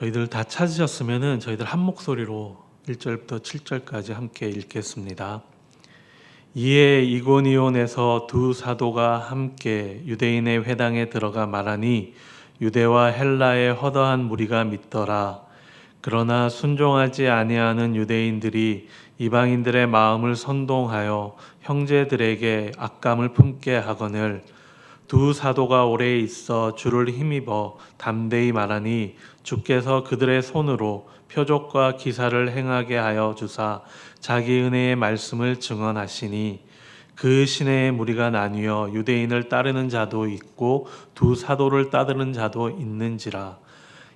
저희들 다 찾으셨으면은 저희들 한 목소리로 1절부터 7절까지 함께 읽겠습니다. 이에 이고니온에서 두 사도가 함께 유대인의 회당에 들어가 말하니 유대와 헬라의 허다한 무리가 믿더라. 그러나 순종하지 아니하는 유대인들이 이방인들의 마음을 선동하여 형제들에게 악감을 품게 하거늘 두 사도가 오래 있어 주를 힘입어 담대히 말하니 주께서 그들의 손으로 표적과 기사를 행하게 하여 주사 자기 은혜의 말씀을 증언하시니 그 시내의 무리가 나뉘어 유대인을 따르는 자도 있고 두 사도를 따르는 자도 있는지라.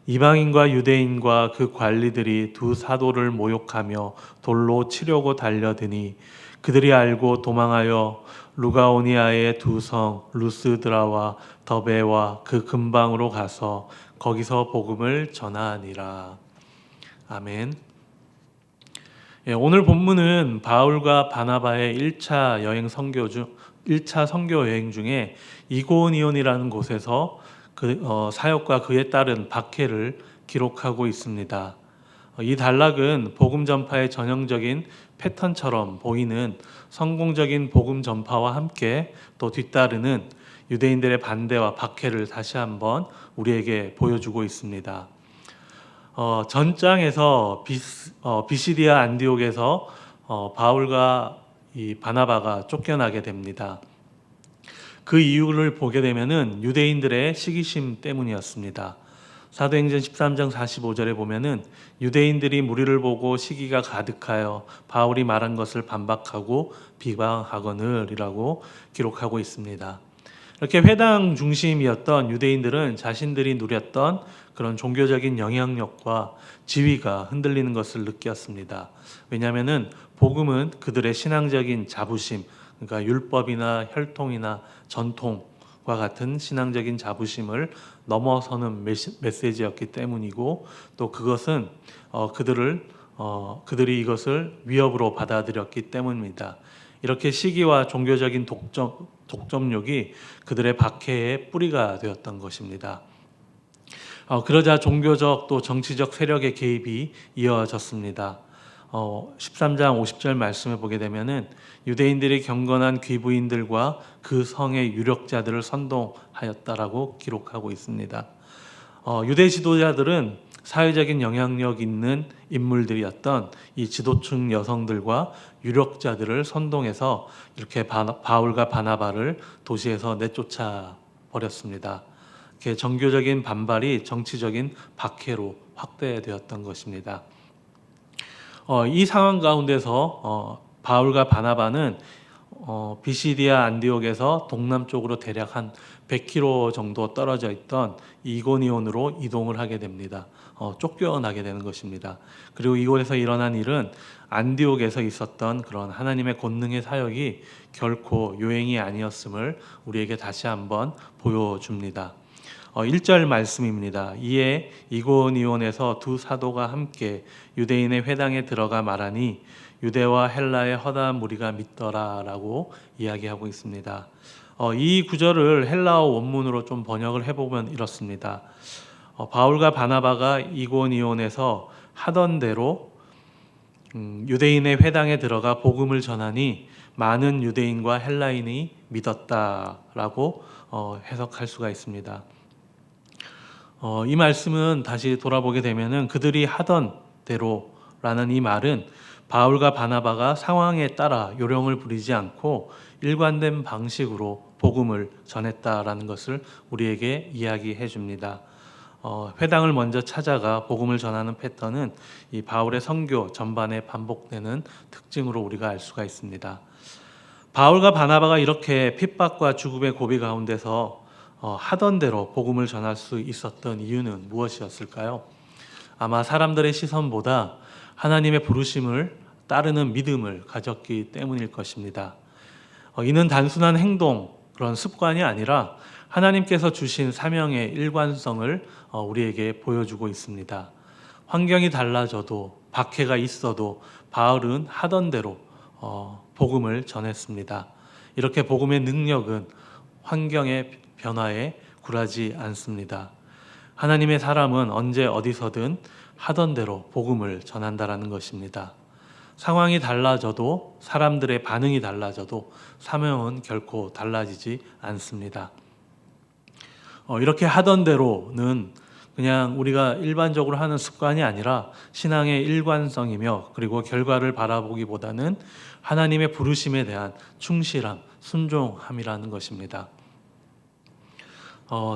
이방인과 유대인과 그 관리들이 두 사도를 모욕하며 돌로 치려고 달려드니 그들이 알고 도망하여 루가오니아의 두 성 루스드라와 더베와 그 근방으로 가서 거기서 복음을 전하니라. 아멘. 오늘 본문은 바울과 바나바의 1차 선교 여행 중에 이고니온이라는 곳에서 사역과 그에 따른 박해를 기록하고 있습니다. 이 단락은 복음 전파의 전형적인 패턴처럼 보이는 성공적인 복음 전파와 함께 또 뒤따르는 유대인들의 반대와 박해를 다시 한번 우리에게 보여주고 있습니다. 전장에서 비시디아 안디옥에서 바울과 이 바나바가 쫓겨나게 됩니다. 그 이유를 보게 되면은 유대인들의 시기심 때문이었습니다. 사도행전 13장 45절에 보면은 유대인들이 무리를 보고 시기가 가득하여 바울이 말한 것을 반박하고 비방하거늘이라고 기록하고 있습니다. 이렇게 회당 중심이었던 유대인들은 자신들이 누렸던 그런 종교적인 영향력과 지위가 흔들리는 것을 느꼈습니다. 왜냐하면은 복음은 그들의 신앙적인 자부심, 그러니까 율법이나 혈통이나 전통과 같은 신앙적인 자부심을 넘어서는 메시지였기 때문이고, 또 그것은 그들이 이것을 위협으로 받아들였기 때문입니다. 이렇게 시기와 종교적인 독점욕이 그들의 박해의 뿌리가 되었던 것입니다. 그러자 종교적 또 정치적 세력의 개입이 이어졌습니다. 13장 50절 말씀을 보게 되면은 유대인들이 경건한 귀부인들과 그 성의 유력자들을 선동하였다라고 기록하고 있습니다. 유대 지도자들은 사회적인 영향력 있는 인물들이었던 이 지도층 여성들과 유력자들을 선동해서 이렇게 바울과 바나바를 도시에서 내쫓아 버렸습니다. 정교적인 반발이 정치적인 박해로 확대되었던 것입니다. 이 상황 가운데서 바울과 바나바는 비시디아 안디옥에서 동남쪽으로 대략 한 100km 정도 떨어져 있던 이고니온으로 이동을 하게 됩니다. 쫓겨나게 되는 것입니다. 그리고 이곳에서 일어난 일은 안디옥에서 있었던 그런 하나님의 권능의 사역이 결코 요행이 아니었음을 우리에게 다시 한번 보여줍니다. 1절 말씀입니다. 이에 이고니온에서 두 사도가 함께 유대인의 회당에 들어가 말하니 유대와 헬라의 허다한 무리가 믿더라라고 이야기하고 있습니다. 이 구절을 헬라어 원문으로 좀 번역을 해보면 이렇습니다. 바울과 바나바가 이고니온에서 하던 대로 유대인의 회당에 들어가 복음을 전하니 많은 유대인과 헬라인이 믿었다라고 해석할 수가 있습니다. 이 말씀은 다시 돌아보게 되면은 그들이 하던 대로라는 이 말은 바울과 바나바가 상황에 따라 요령을 부리지 않고 일관된 방식으로 복음을 전했다라는 것을 우리에게 이야기해 줍니다. 회당을 먼저 찾아가 복음을 전하는 패턴은 이 바울의 선교 전반에 반복되는 특징으로 우리가 알 수가 있습니다. 바울과 바나바가 이렇게 핍박과 죽음의 고비 가운데서 하던 대로 복음을 전할 수 있었던 이유는 무엇이었을까요? 아마 사람들의 시선보다 하나님의 부르심을 따르는 믿음을 가졌기 때문일 것입니다. 이는 단순한 행동, 그런 습관이 아니라 하나님께서 주신 사명의 일관성을 우리에게 보여주고 있습니다. 환경이 달라져도 박해가 있어도 바울은 하던 대로 복음을 전했습니다. 이렇게 복음의 능력은 환경의 변화에 굴하지 않습니다. 하나님의 사람은 언제 어디서든 하던 대로 복음을 전한다라는 것입니다. 상황이 달라져도 사람들의 반응이 달라져도 사명은 결코 달라지지 않습니다. 이렇게 하던 대로는 그냥 우리가 일반적으로 하는 습관이 아니라 신앙의 일관성이며 그리고 결과를 바라보기보다는 하나님의 부르심에 대한 충실함, 순종함이라는 것입니다.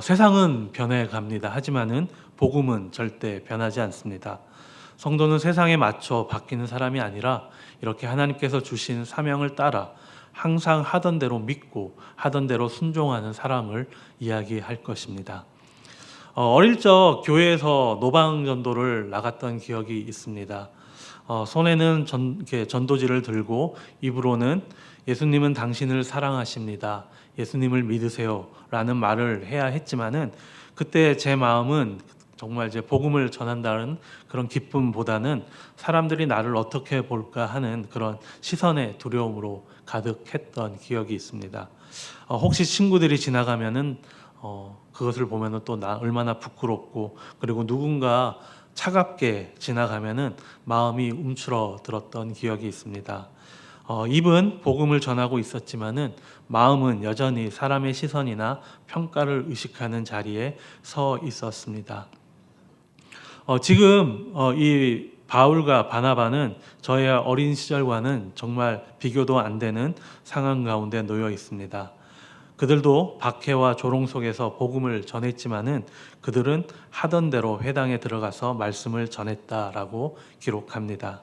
세상은 변해갑니다. 하지만은 복음은 절대 변하지 않습니다. 성도는 세상에 맞춰 바뀌는 사람이 아니라 이렇게 하나님께서 주신 사명을 따라 항상 하던 대로 믿고 하던 대로 순종하는 사람을 이야기할 것입니다. 어릴 적 교회에서 노방전도를 나갔던 기억이 있습니다. 손에는 전도지를 들고 입으로는 예수님은 당신을 사랑하십니다. 예수님을 믿으세요. 라는 말을 해야 했지만은 그때 제 마음은 정말 이제 복음을 전한다는 그런 기쁨보다는 사람들이 나를 어떻게 볼까 하는 그런 시선의 두려움으로 가득했던 기억이 있습니다. 혹시 친구들이 지나가면은 그것을 보면은 또 나 얼마나 부끄럽고 그리고 누군가 차갑게 지나가면은 마음이 움츠러들었던 기억이 있습니다. 입은 복음을 전하고 있었지만은 마음은 여전히 사람의 시선이나 평가를 의식하는 자리에 서 있었습니다. 지금 이 바울과 바나바는 저의 어린 시절과는 정말 비교도 안 되는 상황 가운데 놓여 있습니다. 그들도 박해와 조롱 속에서 복음을 전했지만은 그들은 하던 대로 회당에 들어가서 말씀을 전했다라고 기록합니다.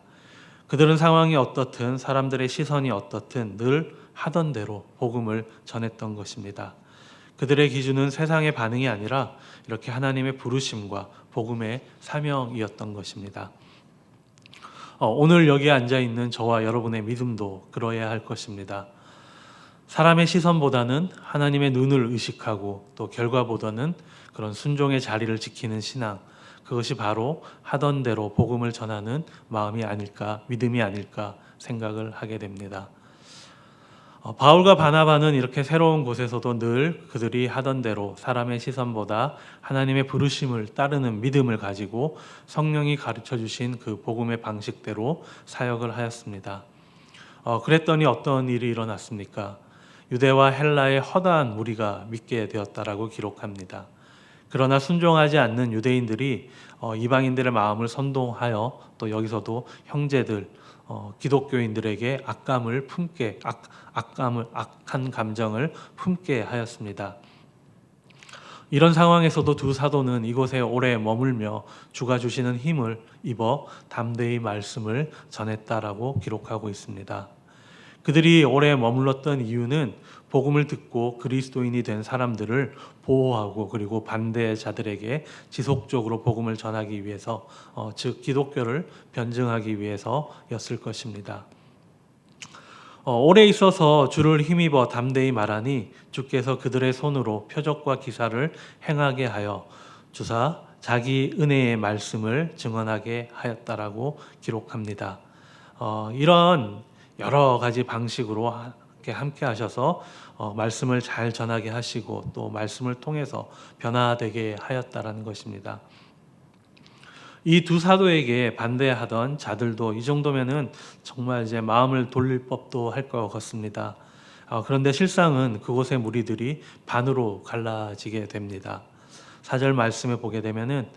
그들은 상황이 어떻든 사람들의 시선이 어떻든 늘 하던 대로 복음을 전했던 것입니다. 그들의 기준은 세상의 반응이 아니라 이렇게 하나님의 부르심과 복음의 사명이었던 것입니다. 오늘 여기에 앉아 있는 저와 여러분의 믿음도 그러해야 할 것입니다. 사람의 시선보다는 하나님의 눈을 의식하고 또 결과보다는 그런 순종의 자리를 지키는 신앙, 그것이 바로 하던 대로 복음을 전하는 마음이 아닐까, 믿음이 아닐까 생각을 하게 됩니다. 바울과 바나바는 이렇게 새로운 곳에서도 늘 그들이 하던 대로 사람의 시선보다 하나님의 부르심을 따르는 믿음을 가지고 성령이 가르쳐 주신 그 복음의 방식대로 사역을 하였습니다. 그랬더니 어떤 일이 일어났습니까? 유대와 헬라의 허다한 무리가 믿게 되었다라고 기록합니다. 그러나 순종하지 않는 유대인들이 이방인들의 마음을 선동하여 또 여기서도 형제들, 기독교인들에게 악한 감정을 품게 하였습니다. 이런 상황에서도 두 사도는 이곳에 오래 머물며 주가 주시는 힘을 입어 담대히 말씀을 전했다라고 기록하고 있습니다. 그들이 오래 머물렀던 이유는 복음을 듣고 그리스도인이 된 사람들을 보호하고 그리고 반대자들에게 지속적으로 복음을 전하기 위해서, 즉 기독교를 변증하기 위해서였을 것입니다. 오래 있어서 주를 힘입어 담대히 말하니 주께서 그들의 손으로 표적과 기사를 행하게 하여 주사 자기 은혜의 말씀을 증언하게 하였다라고 기록합니다. 이런 여러 가지 방식으로 함께 하셔서 말씀을 잘 전하게 하시고 또 말씀을 통해서 변화되게 하였다라는 것입니다. 이 두 사도에게 반대하던 자들도 이 정도면은 정말 이제 마음을 돌릴 법도 할 것 같습니다. 그런데 실상은 그곳의 무리들이 반으로 갈라지게 됩니다. 4절 말씀에 보게 되면은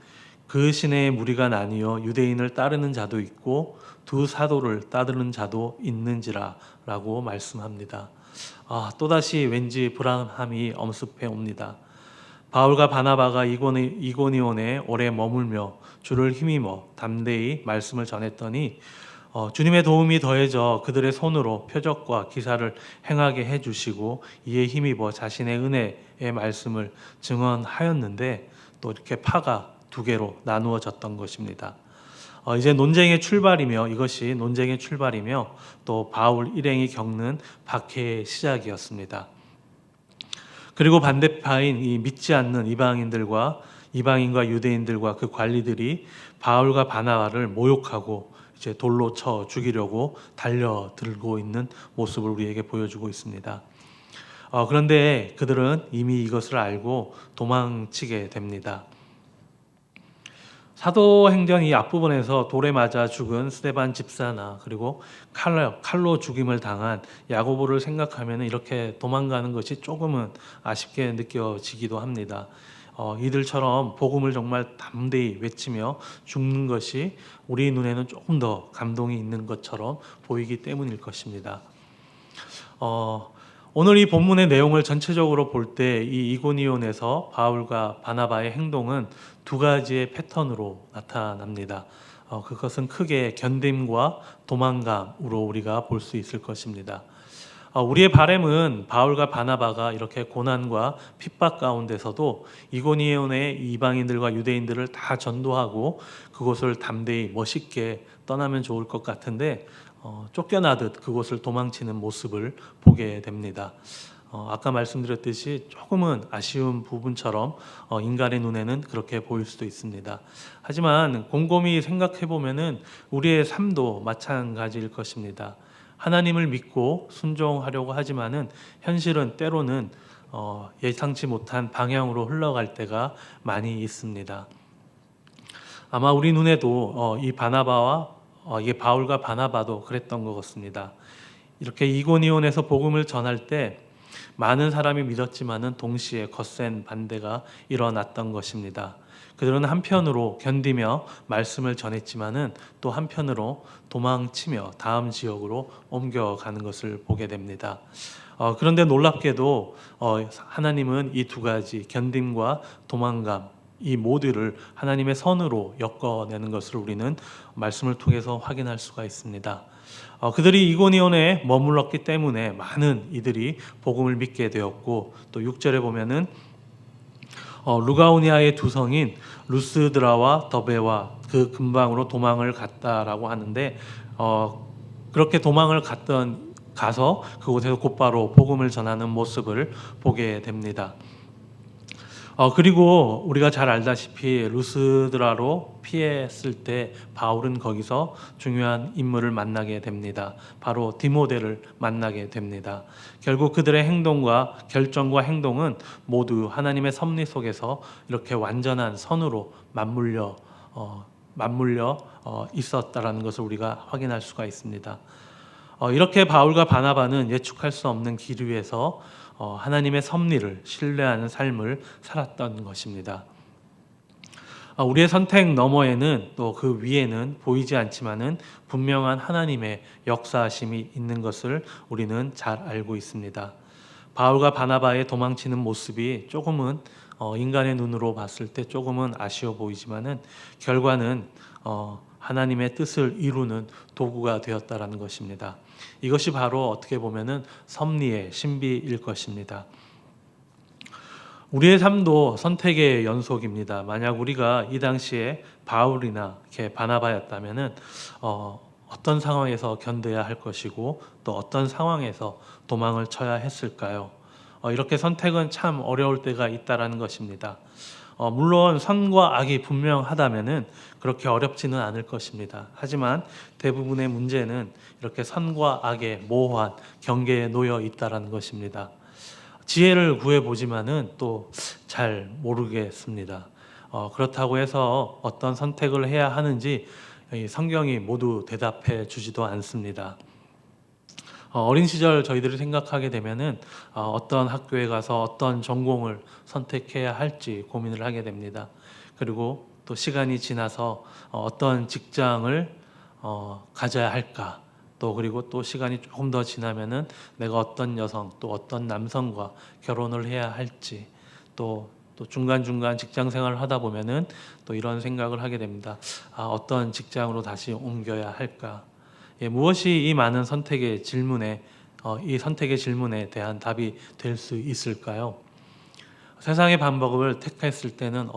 그 시내의 무리가 나뉘어 유대인을 따르는 자도 있고 두 사도를 따르는 자도 있는지라 라고 말씀합니다. 또다시 왠지 불안함이 엄습해 옵니다. 바울과 바나바가 이고니온에 오래 머물며 주를 힘입어 담대히 말씀을 전했더니 주님의 도움이 더해져 그들의 손으로 표적과 기사를 행하게 해주시고 이에 힘입어 자신의 은혜의 말씀을 증언하였는데 또 이렇게 파가 두 개로 나누어졌던 것입니다. 이제 이것이 논쟁의 출발이며 또 바울 일행이 겪는 박해의 시작이었습니다. 그리고 반대파인 이 믿지 않는 이방인과 유대인들과 그 관리들이 바울과 바나바를 모욕하고 이제 돌로 쳐 죽이려고 달려들고 있는 모습을 우리에게 보여주고 있습니다. 그런데 그들은 이미 이것을 알고 도망치게 됩니다. 사도행전 이 앞부분에서 돌에 맞아 죽은 스데반 집사나 그리고 칼로 죽임을 당한 야고보를 생각하면 이렇게 도망가는 것이 조금은 아쉽게 느껴지기도 합니다. 이들처럼 복음을 정말 담대히 외치며 죽는 것이 우리 눈에는 조금 더 감동이 있는 것처럼 보이기 때문일 것입니다. 오늘 이 본문의 내용을 전체적으로 볼 때 이 이고니온에서 바울과 바나바의 행동은 두 가지의 패턴으로 나타납니다. 그것은 크게 견딤과 도망감으로 우리가 볼 수 있을 것입니다. 우리의 바람은 바울과 바나바가 이렇게 고난과 핍박 가운데서도 이고니온의 이방인들과 유대인들을 다 전도하고 그곳을 담대히 멋있게 떠나면 좋을 것 같은데 쫓겨나듯 그곳을 도망치는 모습을 보게 됩니다. 아까 말씀드렸듯이 조금은 아쉬운 부분처럼 인간의 눈에는 그렇게 보일 수도 있습니다. 하지만 곰곰이 생각해 보면은 우리의 삶도 마찬가지일 것입니다. 하나님을 믿고 순종하려고 하지만은 현실은 때로는 예상치 못한 방향으로 흘러갈 때가 많이 있습니다. 아마 우리 눈에도 이 바울과 바나바도 그랬던 것 같습니다. 이렇게 이고니온에서 복음을 전할 때 많은 사람이 믿었지만은 동시에 거센 반대가 일어났던 것입니다. 그들은 한편으로 견디며 말씀을 전했지만은 또 한편으로 도망치며 다음 지역으로 옮겨가는 것을 보게 됩니다. 그런데 놀랍게도 하나님은 이 두 가지 견딤과 도망감 이 모두를 하나님의 선으로 엮어내는 것을 우리는 말씀을 통해서 확인할 수가 있습니다. 그들이 이고니온에 머물렀기 때문에 많은 이들이 복음을 믿게 되었고 또 6절에 보면은 루가오니아의 두 성인 루스드라와 더베와 그 근방으로 도망을 갔다라고 하는데 그렇게 도망을 가서 그곳에서 곧바로 복음을 전하는 모습을 보게 됩니다. 그리고 우리가 잘 알다시피 루스드라로 피했을 때 바울은 거기서 중요한 인물을 만나게 됩니다. 바로 디모데를 만나게 됩니다. 결국 그들의 결정과 행동은 모두 하나님의 섭리 속에서 이렇게 완전한 선으로 맞물려 있었다라는 것을 우리가 확인할 수가 있습니다. 이렇게 바울과 바나바는 예측할 수 없는 길 위에서 하나님의 섭리를 신뢰하는 삶을 살았던 것입니다. 우리의 선택 너머에는 또 그 위에는 보이지 않지만은 분명한 하나님의 역사하심이 있는 것을 우리는 잘 알고 있습니다. 바울과 바나바의 도망치는 모습이 조금은 인간의 눈으로 봤을 때 조금은 아쉬워 보이지만은 결과는 하나님의 뜻을 이루는 도구가 되었다라는 것입니다. 이것이 바로 어떻게 보면은 섭리의 신비일 것입니다. 우리의 삶도 선택의 연속입니다. 만약 우리가 이 당시에 바울이나 이렇게 바나바였다면은 어떤 상황에서 견뎌야 할 것이고 또 어떤 상황에서 도망을 쳐야 했을까요? 이렇게 선택은 참 어려울 때가 있다라는 것입니다. 물론 선과 악이 분명하다면은 그렇게 어렵지는 않을 것입니다. 하지만 대부분의 문제는 이렇게 선과 악의 모호한 경계에 놓여 있다라는 것입니다. 지혜를 구해보지만은 또 잘 모르겠습니다. 그렇다고 해서 어떤 선택을 해야 하는지 성경이 모두 대답해 주지도 않습니다. 어린 시절 저희들이 생각하게 되면은 어떤 학교에 가서 어떤 전공을 선택해야 할지 고민을 하게 됩니다. 그리고 또 시간이 지나서 어떤 직장을 가져야 할까? 또 그리고 또 시간이 조금 더 지나면은 내가 어떤 여성 또 어떤 남성과 결혼을 해야 할지 또 중간중간 직장 생활을 하다 보면은 또 이런 생각을 하게 됩니다. 어떤 직장으로 다시 옮겨야 할까? 무엇이 이 많은 선택의 질문에 대한 답이 될 수 있을까요? 세상의 방법을 택했을 때는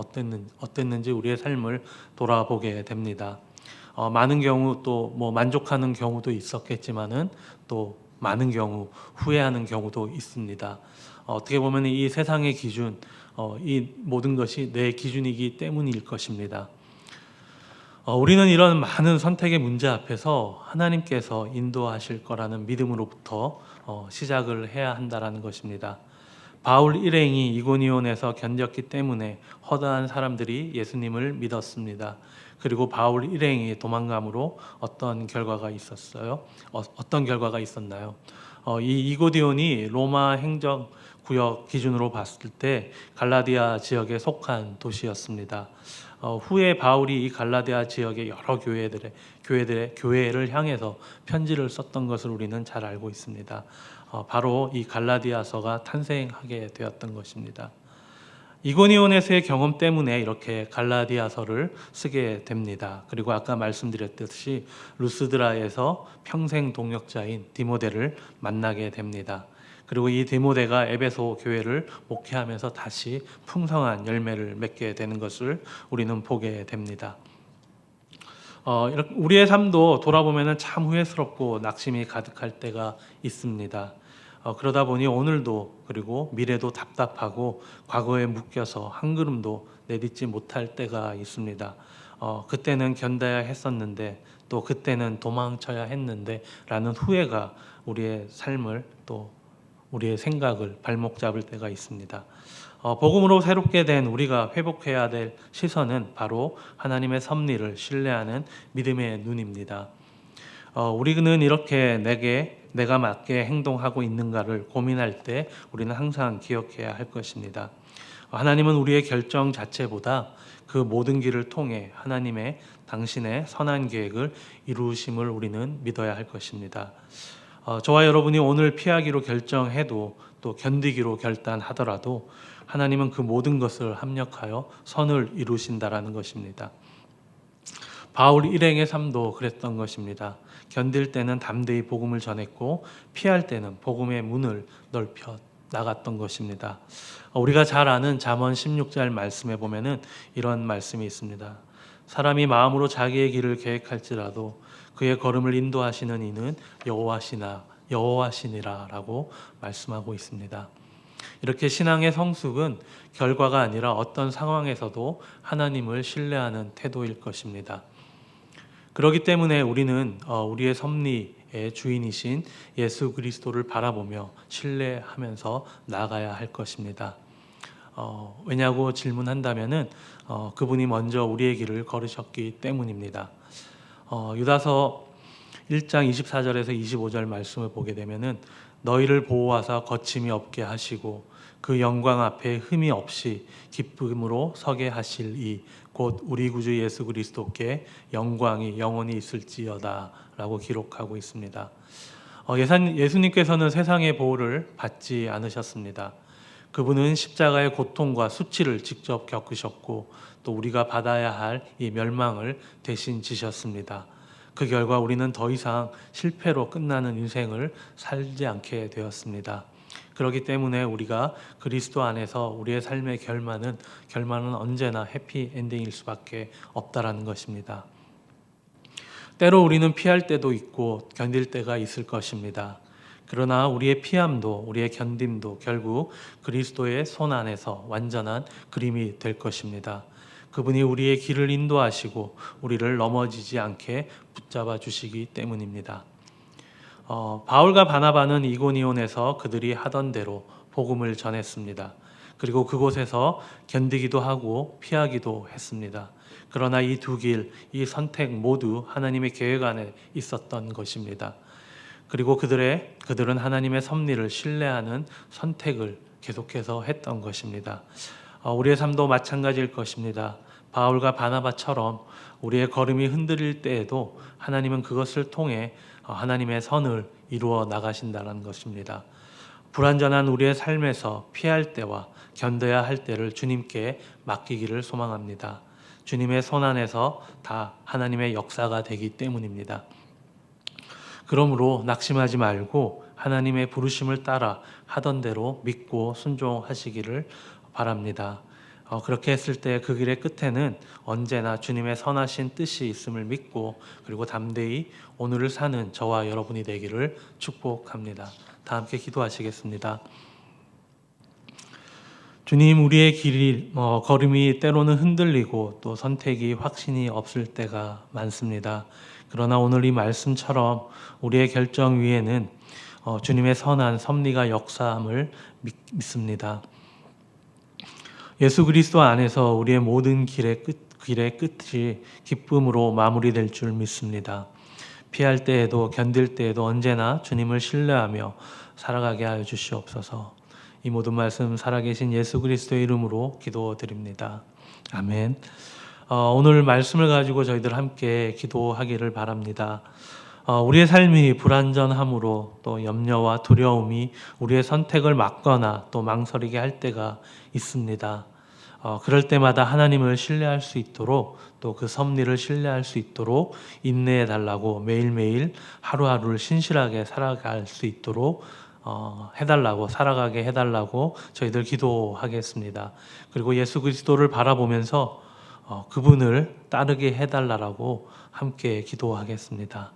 어땠는지 우리의 삶을 돌아보게 됩니다. 많은 경우 또 만족하는 경우도 있었겠지만은 또 많은 경우 후회하는 경우도 있습니다. 어떻게 보면 이 세상의 기준, 이 모든 것이 내 기준이기 때문일 것입니다. 우리는 이런 많은 선택의 문제 앞에서 하나님께서 인도하실 거라는 믿음으로부터 시작을 해야 한다라는 것입니다. 바울 일행이 이고니온에서 견뎠기 때문에 허다한 사람들이 예수님을 믿었습니다. 그리고 바울 일행이 도망감으로 어떤 결과가 있었어요? 어떤 결과가 있었나요? 이 이고디온이 로마 행정구역 기준으로 봤을 때 갈라디아 지역에 속한 도시였습니다. 후에 바울이 이 갈라디아 지역의 여러 교회를 향해서 편지를 썼던 것을 우리는 잘 알고 있습니다. 바로 이 갈라디아서가 탄생하게 되었던 것입니다. 이고니온에서의 경험 때문에 이렇게 갈라디아서를 쓰게 됩니다. 그리고 아까 말씀드렸듯이 루스드라에서 평생 동역자인 디모데를 만나게 됩니다. 그리고 이 디모데가 에베소 교회를 목회하면서 다시 풍성한 열매를 맺게 되는 것을 우리는 보게 됩니다. 우리의 삶도 돌아보면 참 후회스럽고 낙심이 가득할 때가 있습니다. 그러다 보니 오늘도 그리고 미래도 답답하고 과거에 묶여서 한 걸음도 내딛지 못할 때가 있습니다. 그때는 견뎌야 했었는데 또 그때는 도망쳐야 했는데 라는 후회가 우리의 삶을 또 우리의 생각을 발목 잡을 때가 있습니다. 복음으로 새롭게 된 우리가 회복해야 될 시선은 바로 하나님의 섭리를 신뢰하는 믿음의 눈입니다. 우리는 이렇게 내가 맞게 행동하고 있는가를 고민할 때 우리는 항상 기억해야 할 것입니다. 하나님은 우리의 결정 자체보다 그 모든 길을 통해 당신의 선한 계획을 이루심을 우리는 믿어야 할 것입니다. 저와 여러분이 오늘 피하기로 결정해도 또 견디기로 결단하더라도 하나님은 그 모든 것을 합력하여 선을 이루신다라는 것입니다. 바울 일행의 삶도 그랬던 것입니다. 견딜 때는 담대히 복음을 전했고 피할 때는 복음의 문을 넓혀 나갔던 것입니다. 우리가 잘 아는 잠언 16절 말씀에 보면은 이런 말씀이 있습니다. 사람이 마음으로 자기의 길을 계획할지라도 그의 걸음을 인도하시는 이는 여호와시니라라고 말씀하고 있습니다. 이렇게 신앙의 성숙은 결과가 아니라 어떤 상황에서도 하나님을 신뢰하는 태도일 것입니다. 그렇기 때문에 우리는 우리의 섭리의 주인이신 예수 그리스도를 바라보며 신뢰하면서 나아가야 할 것입니다. 왜냐고 질문한다면은 그분이 먼저 우리의 길을 걸으셨기 때문입니다. 유다서 1장 24절에서 25절 말씀을 보게 되면은 너희를 보호하사 거침이 없게 하시고 그 영광 앞에 흠이 없이 기쁨으로 서게 하실 이 곧 우리 구주 예수 그리스도께 영광이 영원히 있을지어다 라고 기록하고 있습니다. 예수님께서는 세상의 보호를 받지 않으셨습니다. 그분은 십자가의 고통과 수치를 직접 겪으셨고 또 우리가 받아야 할 이 멸망을 대신 지셨습니다. 그 결과 우리는 더 이상 실패로 끝나는 인생을 살지 않게 되었습니다. 그렇기 때문에 우리가 그리스도 안에서 우리의 삶의 결말은 언제나 해피엔딩일 수밖에 없다라는 것입니다. 때로 우리는 피할 때도 있고 견딜 때가 있을 것입니다. 그러나 우리의 피함도 우리의 견딤도 결국 그리스도의 손 안에서 완전한 그림이 될 것입니다. 그분이 우리의 길을 인도하시고 우리를 넘어지지 않게 붙잡아 주시기 때문입니다. 바울과 바나바는 이고니온에서 그들이 하던 대로 복음을 전했습니다. 그리고 그곳에서 견디기도 하고 피하기도 했습니다. 그러나 이 두 길, 이 선택 모두 하나님의 계획 안에 있었던 것입니다. 그리고 그들은 하나님의 섭리를 신뢰하는 선택을 계속해서 했던 것입니다. 우리의 삶도 마찬가지일 것입니다. 바울과 바나바처럼 우리의 걸음이 흔들릴 때에도 하나님은 그것을 통해 하나님의 선을 이루어 나가신다는 것입니다. 불완전한 우리의 삶에서 피할 때와 견뎌야 할 때를 주님께 맡기기를 소망합니다. 주님의 손 안에서 다 하나님의 역사가 되기 때문입니다. 그러므로 낙심하지 말고 하나님의 부르심을 따라 하던 대로 믿고 순종하시기를 바랍니다. 그렇게 했을 때 그 길의 끝에는 언제나 주님의 선하신 뜻이 있음을 믿고 그리고 담대히 오늘을 사는 저와 여러분이 되기를 축복합니다. 다 함께 기도하시겠습니다. 주님, 우리의 걸음이 때로는 흔들리고 또 선택이 확신이 없을 때가 많습니다. 그러나 오늘 이 말씀처럼 우리의 결정 위에는 주님의 선한 섭리가 역사함을 믿습니다. 예수 그리스도 안에서 우리의 모든 길의 끝이 기쁨으로 마무리될 줄 믿습니다. 피할 때에도 견딜 때에도 언제나 주님을 신뢰하며 살아가게 하여 주시옵소서. 이 모든 말씀 살아계신 예수 그리스도의 이름으로 기도드립니다. 아멘. 오늘 말씀을 가지고 저희들 함께 기도하기를 바랍니다. 우리의 삶이 불완전함으로 또 염려와 두려움이 우리의 선택을 막거나 또 망설이게 할 때가 있습니다. 그럴 때마다 하나님을 신뢰할 수 있도록 또 그 섭리를 신뢰할 수 있도록 인내해 달라고 매일매일 하루하루를 신실하게 살아갈 수 있도록 해달라고 살아가게 해달라고 저희들 기도하겠습니다. 그리고 예수 그리스도를 바라보면서 그분을 따르게 해달라고 함께 기도하겠습니다.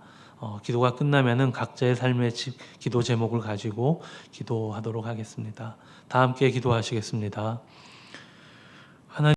기도가 끝나면은 각자의 삶의 기도 제목을 가지고 기도하도록 하겠습니다. 다 함께 기도하시겠습니다.